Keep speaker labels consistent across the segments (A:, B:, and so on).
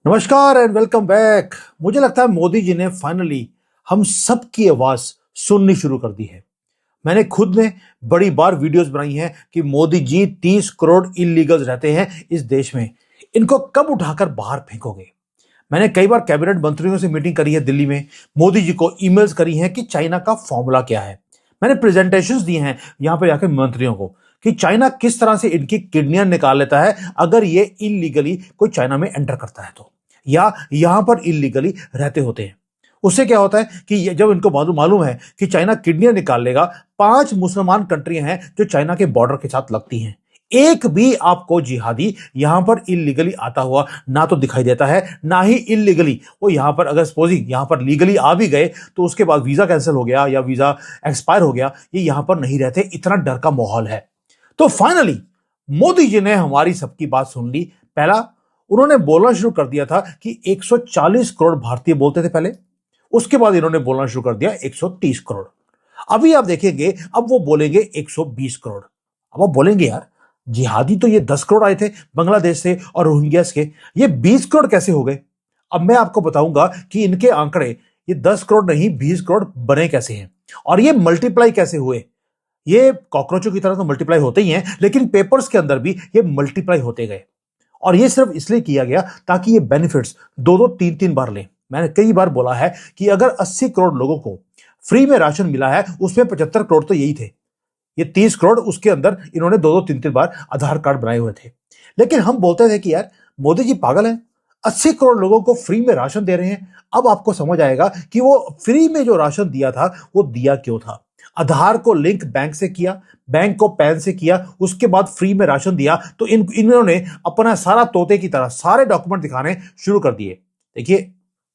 A: नमस्कार and welcome back. मुझे लगता है मोदी जी ने फाइनली हम सब की आवाज सुननी शुरू कर दी है। मैंने खुद ने बड़ी बार वीडियोस बनाई हैं कि मोदी जी 30 करोड़ इलीगल्स रहते हैं इस देश में, इनको कब उठाकर बाहर फेंकोगे। मैंने कई बार कैबिनेट मंत्रियों से मीटिंग करी है दिल्ली में, मोदी जी को ईमेल्स करी हैं कि चाइना का फॉर्मूला क्या है। मैंने प्रेजेंटेशंस दी हैं यहां पर जाकर मंत्रियों को कि चाइना किस तरह से इनकी किडनियां निकाल लेता है अगर ये इलीगली कोई चाइना में एंटर करता है तो, या यहां पर इलीगली रहते होते हैं। उससे क्या होता है कि जब इनको मालूम है कि चाइना किडनियां निकाल लेगा, 5 मुसलमान कंट्रियां हैं जो चाइना के बॉर्डर के साथ लगती हैं, एक भी आपको जिहादी यहां पर इलीगली आता हुआ ना तो दिखाई देता है, ना ही इलीगली वो यहां पर, अगर सपोजिंग यहां पर लीगली आ भी गए तो उसके बाद वीजा कैंसिल हो गया या वीजा एक्सपायर हो गया, ये यहां पर नहीं रहते। इतना डर का माहौल है। तो फाइनली मोदी जी ने हमारी सबकी बात सुन ली। पहला, उन्होंने बोलना शुरू कर दिया था कि 140 करोड़ भारतीय बोलते थे पहले, उसके बाद इन्होंने बोलना शुरू कर दिया 130 करोड़। अभी आप देखेंगे अब वो बोलेंगे 120 करोड़। अब आप बोलेंगे यार, जिहादी तो ये 10 करोड़ आए थे बांग्लादेश से और रोहिंग्यास के, ये 20 करोड़ कैसे हो गए। अब मैं आपको बताऊंगा कि इनके आंकड़े ये 10 करोड़ नहीं 20 करोड़ बने कैसे हैं और ये मल्टीप्लाई कैसे हुए। ये कॉकरोचों की तरह तो मल्टीप्लाई होते ही हैं, लेकिन पेपर्स के अंदर भी ये मल्टीप्लाई होते गए। और ये सिर्फ इसलिए किया गया ताकि ये बेनिफिट्स दो दो तीन तीन बार लें। मैंने कई बार बोला है कि अगर 80 करोड़ लोगों को फ्री में राशन मिला है, उसमें 75 करोड़ तो यही थे। ये 30 करोड़, उसके अंदर इन्होंने दो दो तीन तीन बार आधार कार्ड बनाए हुए थे। लेकिन हम बोलते थे कि यार मोदी जी पागल हैं, 80 करोड़ लोगों को फ्री में राशन दे रहे हैं। अब आपको समझ आएगा कि वो फ्री में जो राशन दिया था वो दिया क्यों था। आधार को लिंक बैंक से किया, बैंक को पैन से किया, उसके बाद फ्री में राशन दिया। तो इन्होंने अपना सारा तोते की तरह सारे डॉक्यूमेंट दिखाने शुरू कर दिए। देखिए,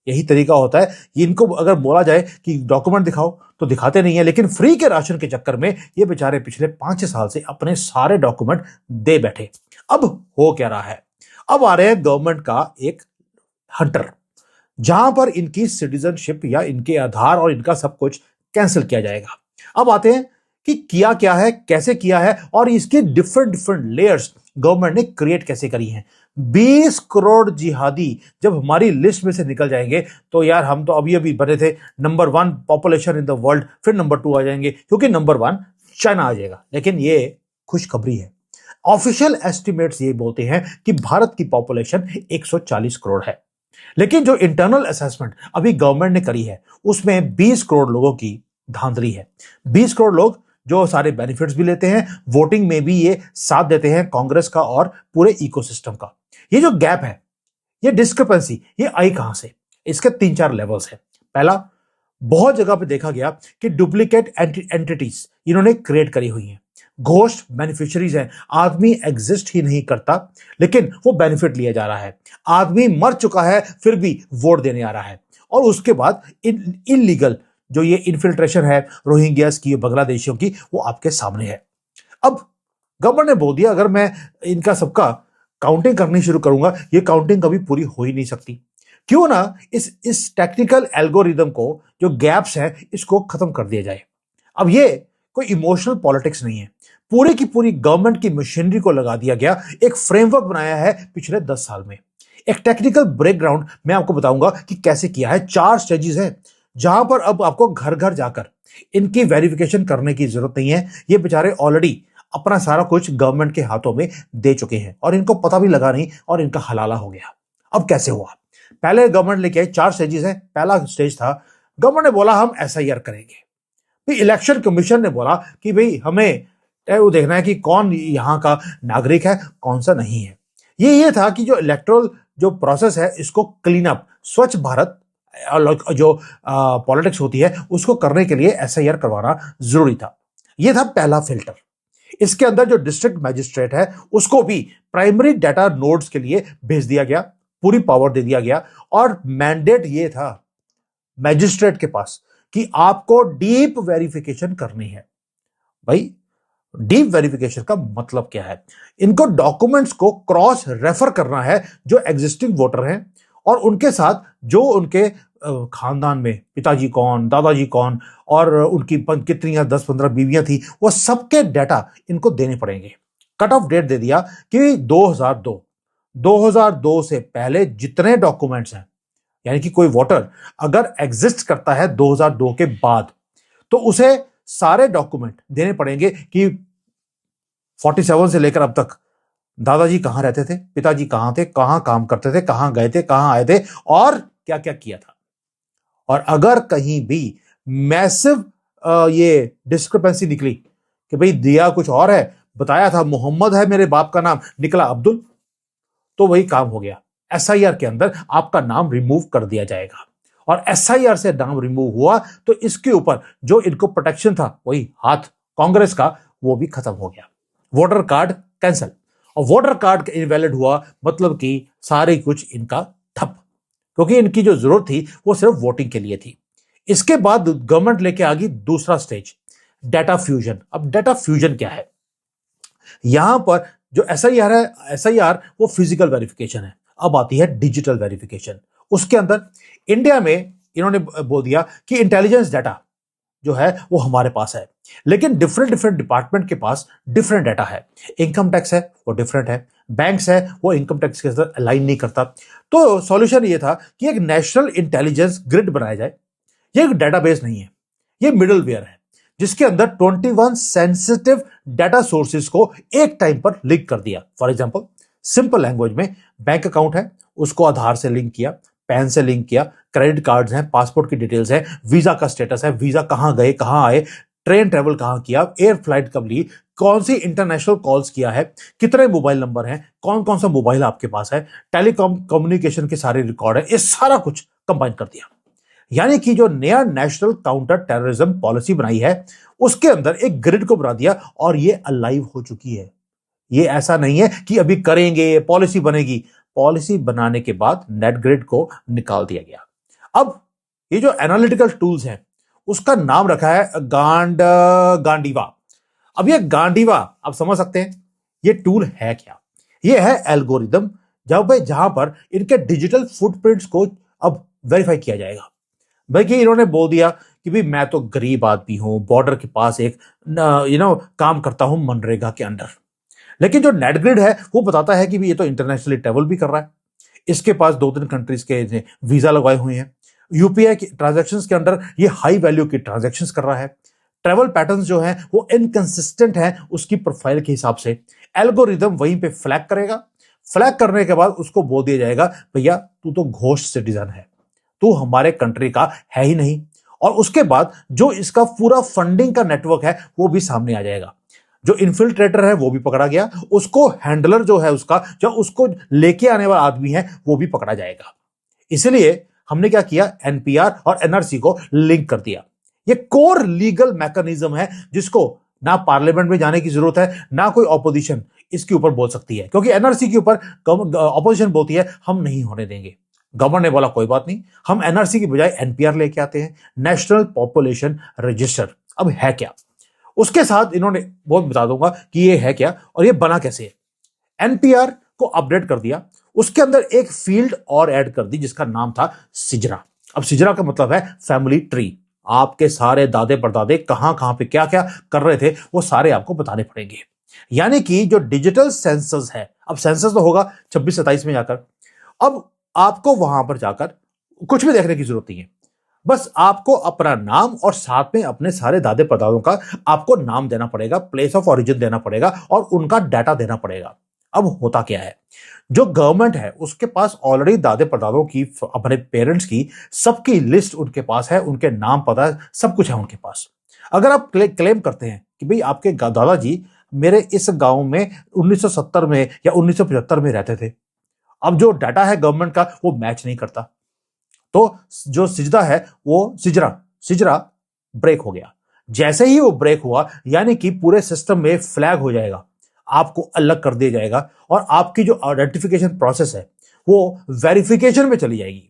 A: यही तरीका होता है। इनको अगर बोला जाए कि डॉक्यूमेंट दिखाओ तो दिखाते नहीं है, लेकिन फ्री के राशन के चक्कर में ये बेचारे पिछले 5-6 साल से अपने सारे डॉक्यूमेंट दे बैठे। अब हो क्या रहा है, अब आ रहे हैं गवर्नमेंट का एक हंटर, जहां पर इनकी सिटीजनशिप या इनके आधार और इनका सब कुछ कैंसिल किया जाएगा। अब आते हैं कि किया क्या है, कैसे किया है और इसके डिफरेंट डिफरेंट लेयर्स गवर्नमेंट ने क्रिएट कैसे करी हैं। 20 करोड़ जिहादी जब हमारी लिस्ट में से निकल जाएंगे तो यार हम तो अभी अभी बने थे number 1 population in the world, फिर नंबर 2 आ जाएंगे क्योंकि नंबर 1 चाइना आ जाएगा। लेकिन ये खुशखबरी है, ऑफिशियल एस्टिमेट्स ये बोलते हैं कि भारत की पॉपुलेशन 140 करोड़ है। लेकिन जो इंटरनल असेसमेंट अभी गवर्नमेंट ने करी है उसमें 20 करोड़ लोगों की धांधली है। 20 करोड़ लोग जो सारे बेनिफिट्स भी लेते हैं, वोटिंग में भी ये साथ देते हैं कांग्रेस का और पूरे इकोसिस्टम का। ये जो गैप है, ये डिस्क्रिपेंसी, ये आई कहां से। इसके 3-4 लेवल्स हैं। पहला, बहुत जगह पे देखा गया कि डुप्लीकेट एंटिटीज इन्होंने क्रिएट करी हुई हैं, घोस्ट बेनिफिशियरीज हैं। आदमी एग्जिस्ट ही नहीं करता लेकिन वो बेनिफिट लिया जा रहा है। आदमी मर चुका है फिर भी वोट देने आ रहा है। और उसके बाद इलीगल जो ये इन्फिल्ट्रेशन है रोहिंग्यास की, बांग्लादेशियों की, वो आपके सामने है। अब गवर्नमेंट ने बोल दिया अगर मैं इनका सबका काउंटिंग करनी शुरू करूंगा, ये काउंटिंग कभी पूरी हो ही नहीं सकती। क्यों ना इस टेक्निकल एल्गोरिदम को, जो गैप्स है, इसको खत्म कर दिया जाए। अब ये कोई इमोशनल पॉलिटिक्स नहीं है, पूरी की पूरी गवर्नमेंट की मशीनरी को लगा दिया गया। एक फ्रेमवर्क बनाया है पिछले 10 साल में। एक टेक्निकल ब्रेकग्राउंड मैं आपको बताऊंगा कि कैसे किया है। 4 स्टेजेस हैं जहां पर अब आपको घर घर जाकर इनकी वेरिफिकेशन करने की जरूरत नहीं है। ये बेचारे ऑलरेडी अपना सारा कुछ गवर्नमेंट के हाथों में दे चुके हैं और इनको पता भी लगा नहीं और इनका हलाला हो गया। अब कैसे हुआ, पहले गवर्नमेंट लेके आई, 4 स्टेजेस हैं। पहला स्टेज था, गवर्नमेंट ने बोला हम एसआईआर करेंगे। फिर इलेक्शन कमीशन ने बोला कि भाई हमें वो देखना है कि कौन यहां का नागरिक है, कौन सा नहीं है। ये था कि जो इलेक्टोरल जो प्रोसेस है इसको क्लीन अप, स्वच्छ भारत जो पॉलिटिक्स होती है उसको करने के लिए एसआईआर करवाना जरूरी था। यह था पहला फिल्टर। इसके अंदर जो डिस्ट्रिक्ट मैजिस्ट्रेट है उसको भी प्राइमरी डाटा नोड्स के लिए भेज दिया गया, पूरी पावर दे दिया गया। और मैंडेट ये था मैजिस्ट्रेट के पास कि आपको डीप वेरिफिकेशन करनी है। भाई, डीप वेरिफिकेशन का मतलब क्या है? इनको डॉक्यूमेंट्स को क्रॉस रेफर करना है जो एग्जिस्टिंग वोटर हैं और उनके साथ जो उनके खानदान में पिताजी कौन, दादाजी कौन और उनकी कितनी 10-15 बीवियां थी, वो सबके डाटा इनको देने पड़ेंगे। कट ऑफ डेट दे दिया कि 2002 2002 से पहले जितने डॉक्यूमेंट्स हैं, यानी कि कोई वोटर अगर एग्जिस्ट करता है 2002 के बाद, तो उसे सारे डॉक्यूमेंट देने पड़ेंगे कि 47 से लेकर अब तक दादाजी कहां रहते थे, पिताजी कहां थे, कहां काम करते थे, कहां गए थे, कहां आए थे और क्या क्या किया था। और अगर कहीं भी मैसिव ये डिस्क्रिपेंसी निकली कि भाई दिया कुछ और है, बताया था मोहम्मद है मेरे बाप का नाम, निकला अब्दुल, तो वही काम हो गया, एसआईआर के अंदर आपका नाम रिमूव कर दिया जाएगा। और एसआईआर से नाम रिमूव हुआ तो इसके ऊपर जो इनको प्रोटेक्शन था, वही हाथ कांग्रेस का, वो भी खत्म हो गया। वोटर कार्ड कैंसिल, और वोटर कार्ड इनवैलिड हुआ, मतलब कि सारे कुछ इनका ठप, क्योंकि इनकी जो जरूरत थी वो सिर्फ वोटिंग के लिए थी। इसके बाद गवर्नमेंट लेके आ गई दूसरा स्टेज, डेटा फ्यूजन। अब डेटा फ्यूजन क्या है? यहां पर जो एसआईआर है, एसआईआर वो फिजिकल वेरिफिकेशन है, अब आती है डिजिटल वेरिफिकेशन। उसके अंदर इंडिया में इन्होंने बोल दिया कि इंटेलिजेंस डाटा जो है वो हमारे पास है, लेकिन डिफरेंट डिफरेंट डिपार्टमेंट के पास डिफरेंट डाटा है। इनकम टैक्स है वो डिफरेंट है, बैंक्स है वो इनकम टैक्स के साथ अलाइन नहीं करता। तो सॉल्यूशन ये था कि एक नेशनल इंटेलिजेंस ग्रिड बनाया जाए। ये एक डेटाबेस नहीं है, ये मिडलवेयर है, जिसके अंदर 21 सेंसिटिव डाटा सोर्सेज को एक टाइम पर लिंक कर दिया। फॉर एग्जांपल, सिंपल लैंग्वेज में, बैंक अकाउंट है उसको आधार से लिंक किया, पैन से लिंक किया, क्रेडिट कार्ड्स हैं, पासपोर्ट की डिटेल्स है, वीजा का स्टेटस है, वीजा कहां गए कहां आए, ट्रेन ट्रेवल कहां किया, एयर फ्लाइट कब ली, कौन सी इंटरनेशनल कॉल्स किया है, कितने मोबाइल नंबर हैं, कौन कौन सा मोबाइल आपके पास है, टेलीकॉम कम्युनिकेशन के सारे रिकॉर्ड है, ये सारा कुछ कंबाइन कर दिया। यानी कि जो नया नेशनल काउंटर टेररिज्म पॉलिसी बनाई है, उसके अंदर एक ग्रिड को बना दिया और ये अलाइव हो चुकी है। ये ऐसा नहीं है कि अभी करेंगे पॉलिसी बनेगी, पॉलिसी बनाने के बाद नेट ग्रिड को निकाल दिया गया। अब ये जो एनालिटिकल टूल्स हैं उसका नाम रखा है गांडीवा। अब ये गांडीवा आप समझ सकते हैं ये टूल है क्या? ये है एल्गोरिदम जहां पर इनके डिजिटल फुटप्रिंट्स को अब वेरीफाई किया जाएगा। बल्कि इन्होंने बोल दिया कि भाई मैं तो गरीब आदमी हूं, बॉर्डर के पास एक काम करता हूं मनरेगा के अंडर, लेकिन जो नेट ग्रिड है वो बताता है कि भी ये तो इंटरनेशनली ट्रेवल भी कर रहा है, इसके पास 2-3 कंट्रीज के वीजा लगवाए हुए हैं, यूपीआई की ट्रांजैक्शंस के अंदर ये हाई वैल्यू की ट्रांजैक्शंस कर रहा है, ट्रेवल पैटर्न्स जो हैं वो इनकंसिस्टेंट हैं उसकी प्रोफाइल के हिसाब से। एल्गोरिदम वहीं पे फ्लैग करेगा, फ्लैग करने के बाद उसको बोल दिया जाएगा भैया तू तो घोस्ट सिटीजन है, तू हमारे कंट्री का है ही नहीं। और उसके बाद जो इसका पूरा फंडिंग का नेटवर्क है वो भी सामने आ जाएगा। जो इन्फिल्ट्रेटर है वो भी पकड़ा गया, उसको हैंडलर जो है उसका, जो उसको लेके आने वाला आदमी है वो भी पकड़ा जाएगा। इसलिए हमने क्या किया, एनपीआर और एनआरसी को लिंक कर दिया। ये कोर लीगल मैकेनिज्म है जिसको ना पार्लियामेंट में जाने की जरूरत है, ना कोई ऑपोजिशन इसके ऊपर बोल सकती है, क्योंकि एनआरसी के ऊपर ऑपोजिशन बोलती है हम नहीं होने देंगे। गवर्नर ने बोला कोई बात नहीं, हम एनआरसी की बजाय एनपीआर लेके आते हैं, नेशनल पॉपुलेशन रजिस्टर। अब है क्या, उसके साथ इन्होंने बहुत बता दूंगा कि ये है क्या और ये बना कैसे है। एनपीआर को अपडेट कर दिया, उसके अंदर एक फील्ड और ऐड कर दी जिसका नाम था सिजरा। अब सिजरा का मतलब है फैमिली ट्री, आपके सारे दादे परदादे कहां कहां पे क्या क्या कर रहे थे वो सारे आपको बताने पड़ेंगे। यानी कि जो डिजिटल सेंसस है, अब सेंसस तो होगा 26-27 में जाकर, अब आपको वहां पर जाकर कुछ भी देखने की जरूरत नहीं है, बस आपको अपना नाम और साथ में अपने सारे दादे परदादों का आपको नाम देना पड़ेगा, प्लेस ऑफ ओरिजिन देना पड़ेगा और उनका डाटा देना पड़ेगा। अब होता क्या है, जो गवर्नमेंट है उसके पास ऑलरेडी दादे परदादों की, अपने पेरेंट्स की सबकी लिस्ट उनके पास है, उनके नाम पता सब कुछ है उनके पास। अगर आप क्लेम करते हैं कि भाई आपके दादाजी मेरे इस गांव में 1970 में या 1975 में रहते थे, अब जो डाटा है गवर्नमेंट का वो मैच नहीं करता, तो जो सिजदा है वो सिजरा ब्रेक हो गया। जैसे ही वो ब्रेक हुआ यानी कि पूरे सिस्टम में फ्लैग हो जाएगा, आपको अलग कर दिया जाएगा और आपकी जो आइडेंटिफिकेशन प्रोसेस है वो वेरिफिकेशन में चली जाएगी।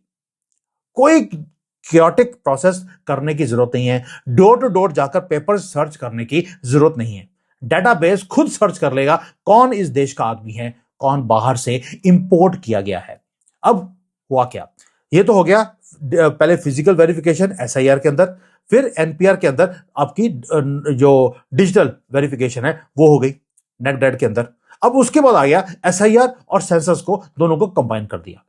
A: कोई क्योटिक प्रोसेस करने की जरूरत नहीं है, डोर टू डोर जाकर पेपर सर्च करने की जरूरत नहीं है, डेटाबेस खुद सर्च कर लेगा कौन इस देश का आदमी है, कौन बाहर से इंपोर्ट किया गया है। अब हुआ क्या, ये तो हो गया पहले फिजिकल वेरिफिकेशन एसआईआर के अंदर, फिर एनपीआर के अंदर आपकी जो डिजिटल वेरिफिकेशन है वो हो गई नेट ग्रिड के अंदर। अब उसके बाद आ गया एसआईआर और सेंसस को दोनों को कंबाइन कर दिया।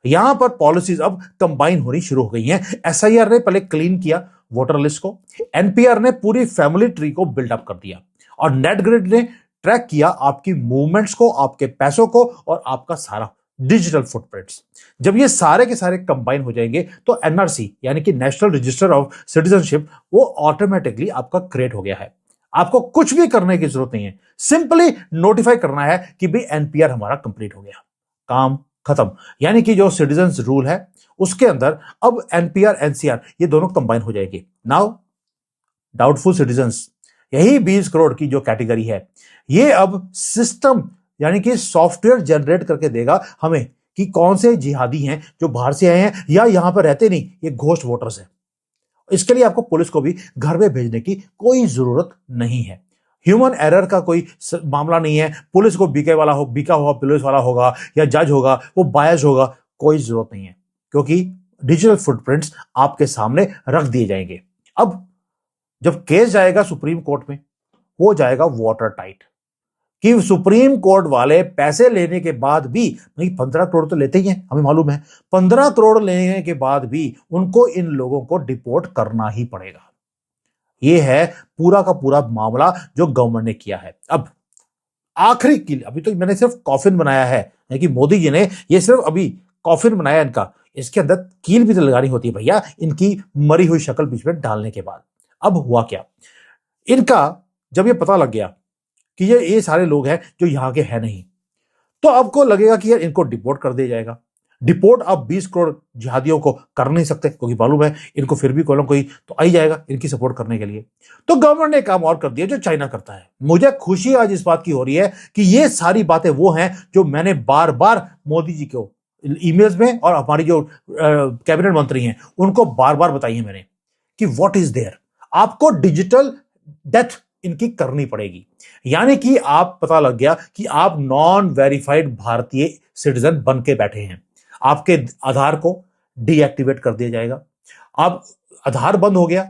A: यहां पर पॉलिसीज अब कंबाइन होनी शुरू हो गई हैं। एसआईआर ने पहले क्लीन किया वोटर लिस्ट को, एनपीआर ने पूरी फैमिली ट्री को बिल्डअप कर दिया और नेट ग्रिड ने ट्रैक किया आपकी मूवमेंट्स को, आपके पैसों को और आपका सारा डिजिटल फुटप्रिंट्स। जब ये सारे के सारे कंबाइन हो जाएंगे तो एनआरसी यानी कि नेशनल रजिस्टर ऑफ सिटीजनशिप वो ऑटोमेटिकली आपका क्रिएट हो गया है। आपको कुछ भी करने की जरूरत नहीं है, सिंपली नोटिफाई करना है कि भाई एनपीआर हमारा कंप्लीट हो गया, काम खत्म। यानी कि जो सिटीजन्स रूल है उसके अंदर अब एनपीआर एनसीआर ये दोनों कंबाइन हो जाएगी। नाउ डाउटफुल सिटीजन्स, यही 20 करोड़ की जो कैटेगरी है, ये अब सिस्टम यानी कि सॉफ्टवेयर जनरेट करके देगा हमें कि कौन से जिहादी हैं जो बाहर से आए हैं या यहां पर रहते नहीं, ये घोस्ट वोटर्स हैं। इसके लिए आपको पुलिस को भी घर में भेजने की कोई जरूरत नहीं है। ह्यूमन एरर का कोई मामला नहीं है। पुलिस को बिका हुआ पुलिस वाला होगा या जज होगा, वो बायस होगा, कोई जरूरत नहीं है, क्योंकि डिजिटल फुटप्रिंट्स आपके सामने रख दिए जाएंगे। अब जब केस जाएगा सुप्रीम कोर्ट में, हो जाएगा वाटर टाइट कि सुप्रीम कोर्ट वाले पैसे लेने के बाद भी, नहीं 15 करोड़ तो लेते ही हैं, हमें मालूम है, 15 करोड़ लेने के बाद भी उनको इन लोगों को डिपोर्ट करना ही पड़ेगा। यह है पूरा का पूरा मामला जो गवर्नमेंट ने किया है। अब आखिरी कील, अभी तो मैंने सिर्फ कॉफिन बनाया है कि मोदी जी ने ये सिर्फ अभी कॉफिन बनाया इनका, इसके अंदर कील भी तो लगानी होती है भैया, इनकी मरी हुई शक्ल बीच में डालने के बाद। अब हुआ क्या, इनका जब ये पता लग गया कि ये सारे लोग हैं जो यहां के हैं नहीं, तो आपको लगेगा कि यार इनको डिपोर्ट कर दिया जाएगा। डिपोर्ट आप 20 करोड़ जिहादियों को कर नहीं सकते, क्योंकि मालूम है इनको फिर भी कोई तो आ ही जाएगा इनकी सपोर्ट करने के लिए। तो गवर्नमेंट ने काम और कर दिया जो चाइना करता है। मुझे खुशी आज इस बात की हो रही है कि ये सारी बातें वो हैं जो मैंने बार बार मोदी जी को ईमेल्स में और हमारी जो कैबिनेट मंत्री हैं उनको बार बार बताई है मैंने कि व्हाट इज देयर। आपको डिजिटल डेथ इनकी करनी पड़ेगी। यानी कि आप पता लग गया कि आप नॉन वेरीफाइड भारतीय सिटीजन बन के बैठे हैं, आपके आधार को डीएक्टिवेट कर दिया जाएगा। अब आधार बंद हो गया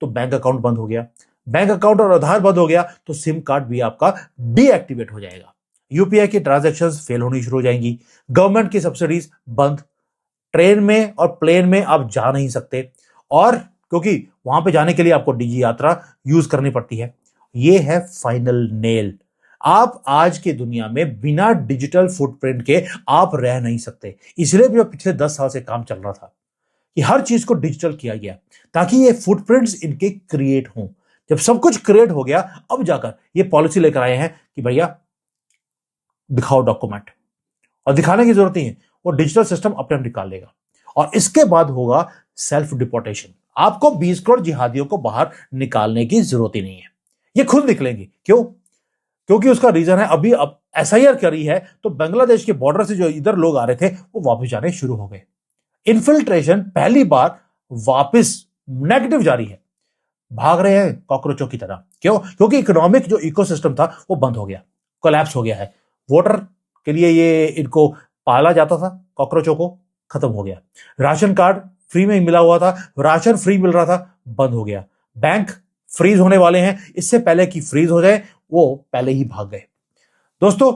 A: तो बैंक अकाउंट बंद हो गया, बैंक अकाउंट और आधार बंद हो गया तो सिम कार्ड भी आपका डीएक्टिवेट हो जाएगा। यूपीआई की ट्रांजैक्शंस फेल होनी शुरू हो जाएंगी, गवर्नमेंट की सब्सिडीज बंद, ट्रेन में और प्लेन में आप जा नहीं सकते, और क्योंकि वहां पे जाने के लिए आपको डिजी यात्रा यूज करनी पड़ती है। ये है फाइनल नेल। आप आज के दुनिया में बिना डिजिटल फुटप्रिंट के आप रह नहीं सकते। इसलिए भी पिछले 10 साल से काम चल रहा था कि हर चीज को डिजिटल किया गया ताकि ये फुटप्रिंट्स इनके क्रिएट हों। जब सब कुछ क्रिएट हो गया, अब जाकर ये पॉलिसी लेकर आए हैं कि भैया दिखाओ डॉक्यूमेंट, और दिखाने की जरूरत नहीं है, वो डिजिटल सिस्टम अपने आप निकाल लेगा। और इसके बाद होगा सेल्फ डिपोर्टेशन। आपको 20 करोड़ जिहादियों को बाहर निकालने की जरूरत ही नहीं है, ये खुद निकलेंगे। क्यों? क्योंकि उसका रीजन है अभी अब एसआईआर करी है तो बांग्लादेश के बॉर्डर से जो इधर लोग आ रहे थे वो वापस जाने शुरू हो गए। इन्फिल्ट्रेशन पहली बार वापस नेगेटिव जारी है, भाग रहे हैं कॉकरोचों की तरह। क्यों? क्योंकि इकोनॉमिक जो इकोसिस्टम था वो बंद हो गया, कोलैप्स हो गया है। वोटर के लिए ये इनको पाला जाता था, कॉकरोचों को खत्म हो गया। राशन कार्ड फ्री में मिला हुआ था, राशन फ्री मिल रहा था, बंद हो गया। बैंक फ्रीज होने वाले हैं, इससे पहले कि फ्रीज हो जाए वो पहले ही भाग गए। दोस्तों,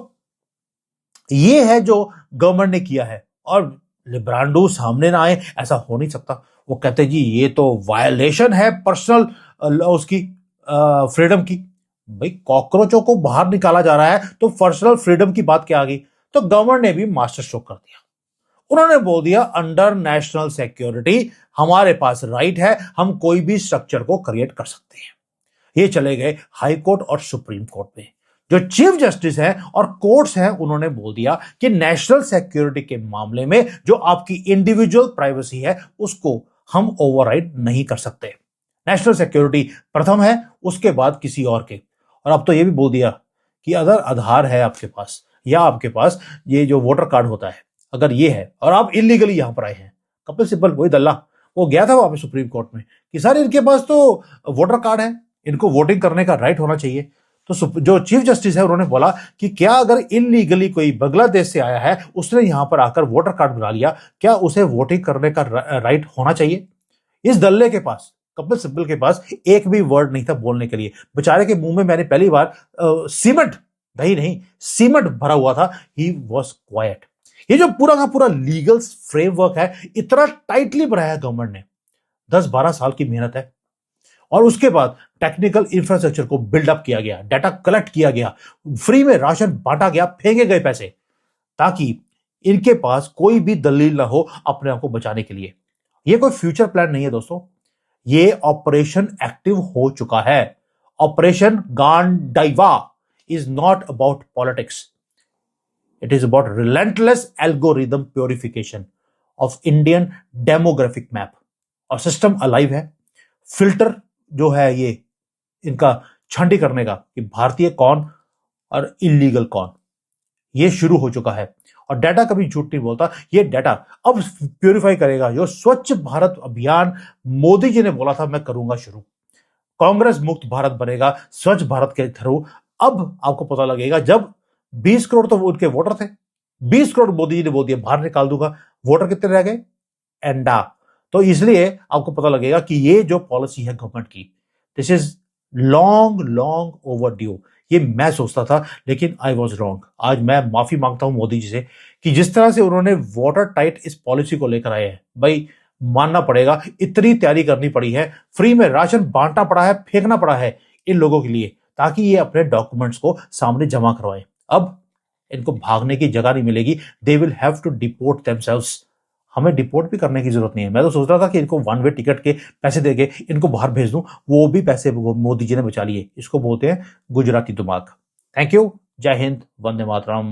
A: ये है जो गवर्नमेंट ने किया है, और लिब्रांडो सामने ना आए, ऐसा हो नहीं सकता। वो कहते जी ये तो वायलेशन है पर्सनल उसकी फ्रीडम की। भाई कॉकरोचों को बाहर निकाला जा रहा है तो पर्सनल फ्रीडम की बात क्या आ गई? तो गवर्नमेंट ने भी मास्टर स्ट्रोक कर दिया। उन्होंने बोल दिया अंडर नेशनल सिक्योरिटी हमारे पास राइट है, हम कोई भी स्ट्रक्चर को क्रिएट कर सकते हैं। ये चले गए हाई कोर्ट और सुप्रीम कोर्ट में। जो चीफ जस्टिस है और कोर्ट्स हैं उन्होंने बोल दिया कि नेशनल सिक्योरिटी के मामले में जो आपकी इंडिविजुअल प्राइवेसी है उसको हम ओवरराइड नहीं कर सकते। नेशनल सिक्योरिटी प्रथम है, उसके बाद किसी और के। और अब तो ये भी बोल दिया कि अगर आधार है आपके पास या आपके पास ये जो वोटर कार्ड होता है, अगर ये है और आप इलीगली यहां पर आए हैं, कपिल सिब्बल वही दल्ला वो गया था वहां पे सुप्रीम कोर्ट में कि सर इनके पास तो वोटर कार्ड है, इनको वोटिंग करने का राइट होना चाहिए। तो जो चीफ जस्टिस है उन्होंने बोला कि क्या अगर इलीगली कोई बांग्लादेश से आया है, उसने यहां पर आकर वोटर कार्ड बना लिया, क्या उसे वोटिंग करने का राइट होना चाहिए? इस दल्ले के पास, कपिल सिब्बल के पास एक भी वर्ड नहीं था बोलने के लिए। बेचारे के मुंह में मैंने पहली बार सीमेंट दही नहीं, सीमेंट भरा हुआ था, ही वॉज क्वाइट। ये जो पूरा का पूरा लीगल फ्रेमवर्क है, इतना टाइटली बनाया है गवर्नमेंट ने, 10-12 साल की मेहनत है। और उसके बाद टेक्निकल इंफ्रास्ट्रक्चर को बिल्डअप किया गया, डाटा कलेक्ट किया गया, फ्री में राशन बांटा गया, फेंके गए पैसे, ताकि इनके पास कोई भी दलील ना हो अपने आप को बचाने के लिए। यह कोई फ्यूचर प्लान नहीं है दोस्तों, ये ऑपरेशन एक्टिव हो चुका है। Operation Gandiva is not about politics, it is about relentless algorithm purification of Indian demographic map. और सिस्टम अलाइव है, फिल्टर जो है ये इनका छांटी करने का कि भारतीय कौन और इलीगल कौन, ये शुरू हो चुका है। और डाटा कभी झूठ नहीं बोलता, ये डाटा अब प्यूरिफाई करेगा। जो स्वच्छ भारत अभियान मोदी जी ने बोला था मैं करूंगा शुरू, कांग्रेस मुक्त भारत बनेगा स्वच्छ भारत के थ्रू। अब आपको पता लगेगा, जब 20 करोड़ तो उनके वोटर थे, 20 करोड़ मोदी जी ने बोल दिया बाहर निकाल दूंगा, वोटर कितने रह गए? एंडा। तो इसलिए आपको पता लगेगा कि ये जो पॉलिसी है गवर्नमेंट की, this is long long over due. ये मैं सोचता था, लेकिन आई वॉज रॉन्ग। आज मैं माफी मांगता हूं मोदी जी से कि जिस तरह से उन्होंने वाटर टाइट इस पॉलिसी को लेकर आए हैं, भाई मानना पड़ेगा, इतनी तैयारी करनी पड़ी है, फ्री में राशन बांटना पड़ा है, फेंकना पड़ा है इन लोगों के लिए, ताकि ये अपने डॉक्यूमेंट्स को सामने जमा करवाएं। अब इनको भागने की जगह नहीं मिलेगी, they will have to deport themselves. हमें डिपोर्ट भी करने की जरूरत नहीं है। मैं तो सोच रहा था कि इनको वन वे टिकट के पैसे देके इनको बाहर भेज दूं, वो भी पैसे मोदी जी ने बचा लिए। इसको बोलते हैं गुजराती दिमाग। थैंक यू, जय हिंद, वंदे मातरम।